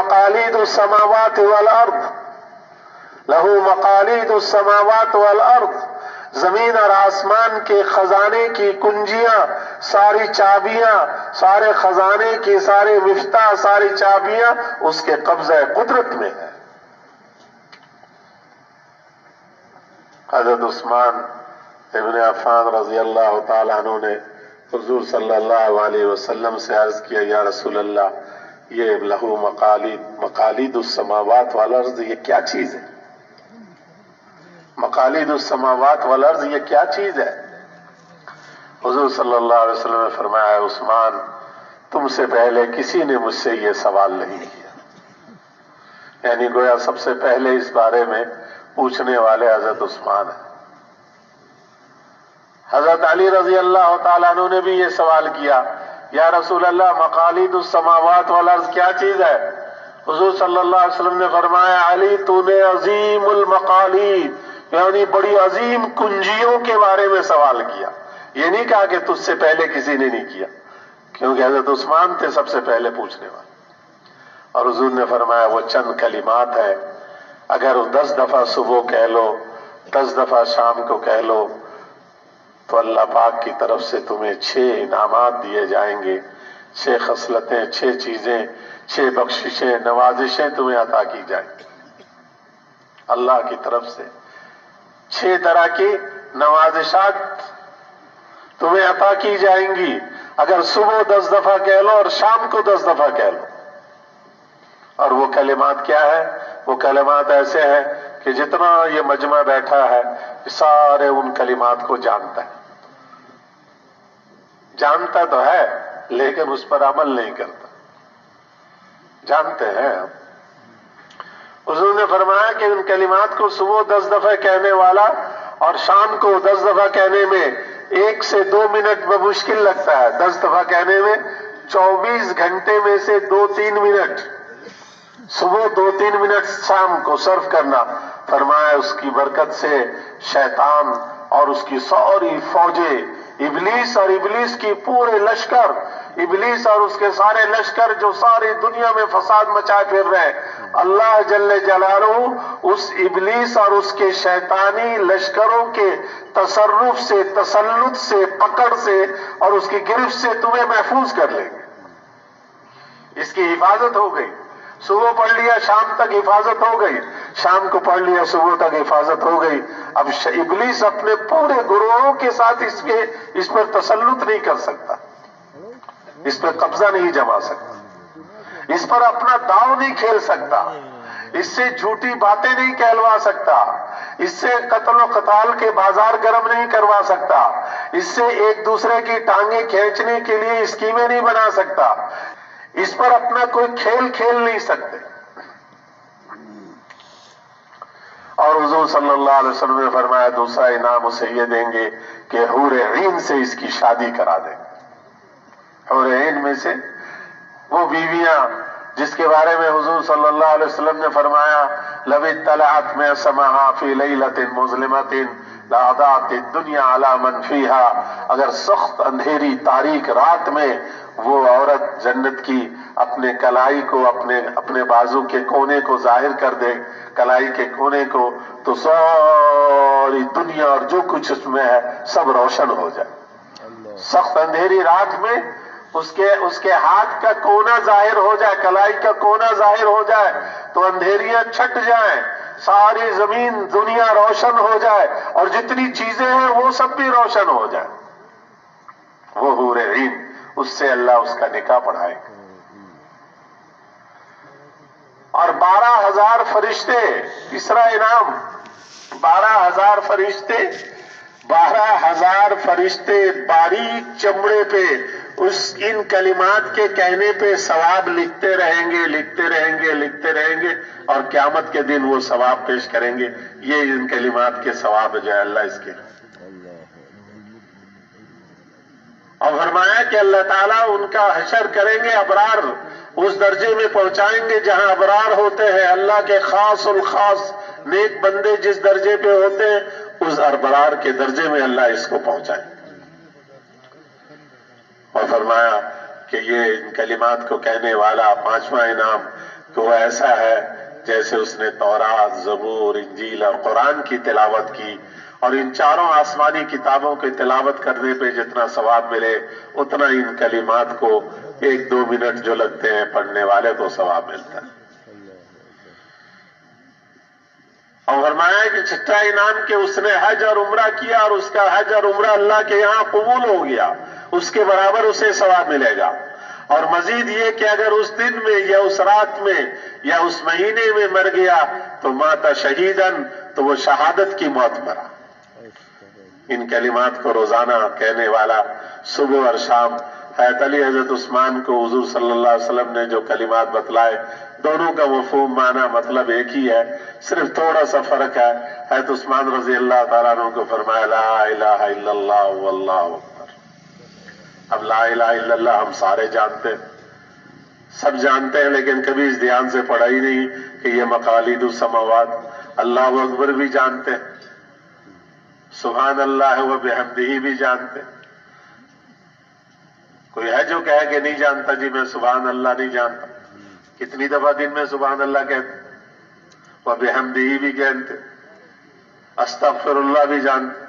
मकालीद السماوات والارض, लहू मकालीद السماوات والارض, जमीन और आसमान के खजाने की कुंजियां, सारी चाबियां, सारे खजाने की सारे मिफ्ता, सारी चाबियां उसके कब्ज़े कुदरत में है। हजरत उस्मान इब्न अफ़्फ़ान रज़ी अल्लाह ताला अन्हु ने हुज़ूर सल्लल्लाहु अलैहि वसल्लम से अर्ज किया, या रसूल अल्लाह, ये लहू मकालीदुस समावात वल अर्ज़, ये क्या चीज है? मकालीदुस समावात वल अर्ज़, ये क्या चीज है? हुज़ूर सल्लल्लाहु अलैहि वसल्लम ने फरमाया, उस्मान, तुमसे पहले किसी ने मुझसे ये सवाल नहीं किया। यानी गोया सबसे पहले इस बारे में पूछने वाले हजरत उस्मान हैं। हजरत अली रजी अल्लाह तआला अन्हु ने भी ये सवाल किया, या रसूल अल्लाह, मकालीदुस समावात वल अर्ज़ क्या चीज है? हुज़ूर सल्लल्लाहु अलैहि वसल्लम ने फरमाया, अली, तूने अजीमुल मकालीद, यानी बड़ी अजीम कुंजियों के बारे में सवाल किया। ये नहीं कहा कि तुझसे पहले किसी ने नहीं किया, क्योंकि हजरत उस्मान थे सबसे पहले पूछने वाले। और हुज़ूर ने फरमाया, वो चंद कलिमात है, अगर 10 दफा सुबह कह लो, 10 दफा शाम को कह लो, तो अल्लाह पाक की तरफ से तुम्हें 6 इनामात दिए जाएंगे, 6 खसलतें, 6 चीजें, 6 बख्शिशें, नवाजिशें तुम्हें अता की जाएंगी। अल्लाह की तरफ से 6 तरह की नवाजिशात तुम्हें अता की जाएंगी, अगर सुबह 10 दफा कह लो और शाम को 10 दफा कह लो। और वो कलिमात क्या है? वो कलिमात ऐसे हैं कि जितना ये मजमा बैठा है सारे उन कलिमात को जानता है, जानता तो है लेकिन उस पर अमल नहीं करता। जानते हैं हम। हुज़ूर ने फरमाया कि उन कलिमात को सुबह 10 दफा कहने वाला और शाम को 10 दफा कहने में 1 से 2 मिनट में मुश्किल लगता है। 10 दफा कहने में 24 घंटे में से 2-3 मिनट सुबह, 2-3 मिनट शाम को सर्व करना, फरमाया उसकी बरकत से शैतान और उसकी सारी फौजें, इबलीस और इबलीस की पूरे लश्कर, इबलीस और उसके सारे लश्कर जो सारी दुनिया में फसाद मचाए फिर रहे हैं, अल्लाह जल्ले जलालहू उस इबलीस और उसके शैतानी लश्करों के तसर्रुफ से, तसल्लुत से, पकड़ से और उसकी गिरफ्त से तुम्हें महफूज कर लेंगे। इसकी हिफाजत हो गई। सुबह पढ़ लिया शाम तक हिफाजत हो गई, शाम को पढ़ लिया सुबह तक हिफाजत हो गई। अब इब्लीस अपने पूरे गुरुओं के साथ इस पर तसल्लुत नहीं कर सकता, इस पर कब्जा नहीं जमा सकता, इस पर अपना दाव नहीं खेल सकता, इससे झूठी बातें नहीं कहलवा सकता, इससे कत्ल कताल के बाजार गर्म नहीं करवा सकता, इससे एक दूसरे की टांगे खींचने के लिए स्कीमें नहीं बना सकता, इस पर अपना कोई खेल खेल नहीं सकते। और हुज़ूर सल्लल्लाहु अलैहि वसल्लम ने फरमाया, दूसरा इनाम उसे ये देंगे कि हूरे ईन से इसकी शादी करा देंगे। हूरे ईन में से वो बीवियां जिसके बारे में हुज़ूर सल्लल्लाहु अलैहि वसल्लम ने फरमाया, लबि तलअत में समाहा फी लैलतिन मुज़लिमतिन लादातिद दुनिया अला मन फीहा, अगर सख्त अंधेरी तारीक रात में वो औरत जन्नत की अपने कलाई को, अपने बाजू के कोने को जाहिर कर दे, कलाई के कोने को, तो सारी दुनिया और जो कुछ उसमें है सब रोशन हो जाए। सख्त अंधेरी रात में उसके हाथ का कोना जाहिर हो जाए, कलाई का कोना जाहिर हो जाए तो अंधेरियां छट जाएं, सारी जमीन दुनिया रोशन हो जाए और जितनी चीजें हैं वो सब भी रोशन हो जाए। वो हूरे ईन, उससे अल्लाह उसका निकाह पढ़ाएगा। और 12,000 फरिश्ते, तीसरा इनाम, 12,000 फरिश्ते, 12,000 फरिश्ते बारीक चमड़े पे इन कलिमात के कहने पे सवाब लिखते रहेंगे, लिखते रहेंगे, लिखते रहेंगे और क़यामत के दिन वो सवाब पेश करेंगे। ये इन कलिमात के सवाब जो है अल्लाह इसके। और फरमाया कि अल्लाह ताला उनका हशर करेंगे, अबरार उस दर्जे में पहुंचाएंगे जहां अबरार होते हैं, अल्लाह के खास उल खास नेक बंदे जिस दर्जे पे होते हैं, उस अबरार के दर्जे में अल्लाह इसको पहुंचाए। और फरमाया کہ یہ ان کلمات کو کہنے والا پانچواں انعام کہ وہ ایسا ہے جیسے اس نے تورات، زبور، انجیل اور قرآن کی تلاوت کی، اور ان چاروں آسمانی کتابوں کی تلاوت کرنے پہ جتنا ثواب ملے اتنا ان کلمات کو 1-2 منٹ جو لگتے ہیں پڑھنے والے کو ثواب ملتا ہے۔ اور فرمایا کہ چھٹا انعام کہ اس نے حج اور عمرہ کیا اور اس کا حج اور عمرہ اللہ کے یہاں قبول ہو گیا، اس کے برابر اسے ثواب ملے گا۔ اور مزید یہ کہ اگر اس دن میں یا اس رات میں یا اس مہینے میں مر گیا تو ماتا شہیدن، تو وہ شہادت کی موت مرا۔ ان کلمات کو روزانہ کہنے والا صبح اور شام، حضرت علی حضرت عثمان کو حضور صلی اللہ علیہ وسلم نے جو کلمات بتلائے دونوں کا مفہوم معنی مطلب ایک ہی ہے، صرف تھوڑا سا فرق ہے۔ حضرت عثمان رضی اللہ تعالیٰ عنہ کو فرمایا لا الہ الا اللہ واللہ اکبر۔ اب لا الہ الا اللہ ہم سارے جانتے، سب جانتے ہیں، لیکن کبھی اس دھیان سے پڑھا ہی نہیں کہ یہ مقالید السماوات۔ اللہ اکبر بھی جانتے، سبحان اللہ و بحمدہ بھی جانتے۔ کوئی ہے جو کہے کہ نہیں جانتا جی میں سبحان اللہ نہیں جانتا؟ کتنی دفعہ دن میں سبحان اللہ کہتے، و بحمدہ بھی کہتے، استغفر اللہ بھی جانتے،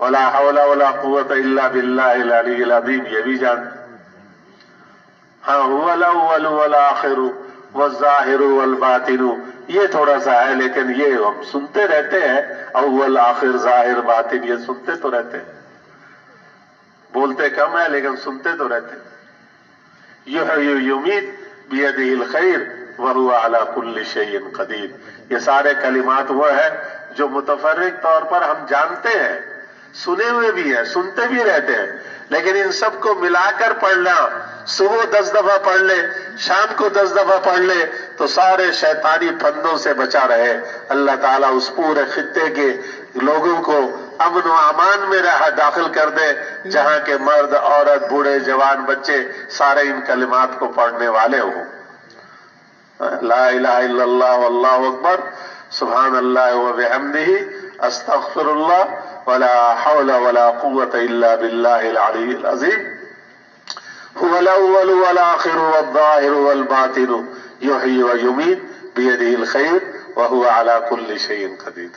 ولا حول ولا قوت الا باللہ العلی العظیم یہ بھی جانتے۔ ہاں هو الاول والآخر والظاہر والباطن یہ تھوڑا سا ہے، لیکن یہ ہم سنتے رہتے ہیں، اول آخر ظاہر باطن یہ سنتے تو رہتے ہیں، بولتے کم ہے لیکن سنتے تو رہتے ہیں۔ یحیی یمیت بیدہ الخیر وہو علی کل شیء قدیر، یہ سارے کلمات وہ ہے جو متفرق طور پر ہم جانتے ہیں، سنے ہوئے بھی ہیں، سنتے بھی رہتے ہیں، لیکن ان سب کو ملا کر پڑھنا، صبح 10 دفعہ پڑھ لے، شام کو 10 دفعہ پڑھ لے تو سارے شیطانی پھندوں سے بچا رہے۔ اللہ تعالیٰ اس پورے خطے کے لوگوں کو امن و امان میں داخل کر دے جہاں کے مرد، عورت، بوڑھے، جوان، بچے سارے ان کلمات کو پڑھنے والے ہوں۔ لا الہ الا اللہ واللہ اکبر، سبحان اللہ و بحمدہ، استغفر اللہ، ولا حول ولا قوت الا باللہ العلی العظیم، هو الاول والآخر والظاہر والباطن یحیی و یمیت بیدہ الخیر وہو علی کل شیء قدیر۔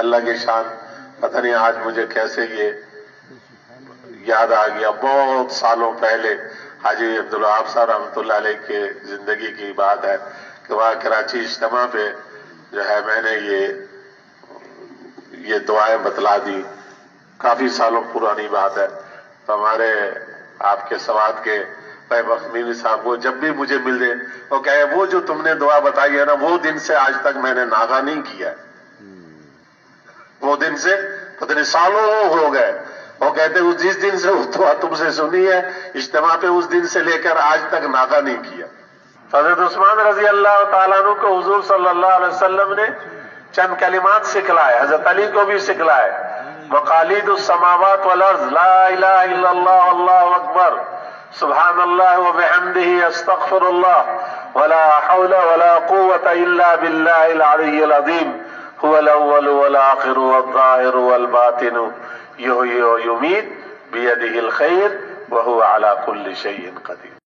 اللہ کی شان، پتہ نہیں آج مجھے کیسے یہ یاد آ گیا، بہت سالوں پہلے حاجی عبدالوہاب صاحب رحمۃ اللہ علیہ کے زندگی کی بات ہے کہ وہاں کراچی اجتماع پہ جو ہے میں نے یہ دعائیں بتلا دی، کافی سالوں پرانی بات ہے۔ تو ہمارے آپ کے سوات کے بخمینی صاحب وہ جب بھی مجھے مل دے وہ کہے وہ جو تم نے دعا بتائی ہے نا وہ دن سے آج تک میں نے ناغا نہیں کیا ہے، وہ دن سے پتہ نہیں سالوں ہو گئے، وہ کہتے جس دن سے وہ دعا تم سے سنی ہے اجتماع پہ اس دن سے لے کر آج تک ناغا نہیں کیا۔ حضرت عثمان رضی اللہ تعالیٰ عنہ کو حضور صلی اللہ علیہ وسلم نے چند کلمات سکھلائے، حضرت علی کو بھی سکھلائے، مقالید السماوات والارض، لا الہ الا اللہ اللہ اکبر، سبحان اللہ و بحمدہ، استغفر اللہ، ولا حول ولا قوت الا باللہ العلی العظیم، هو الاول والآخر والظاہر والباطن یحیی و یمیت بیدہ الخیر وہو علی کل شیء قدیر۔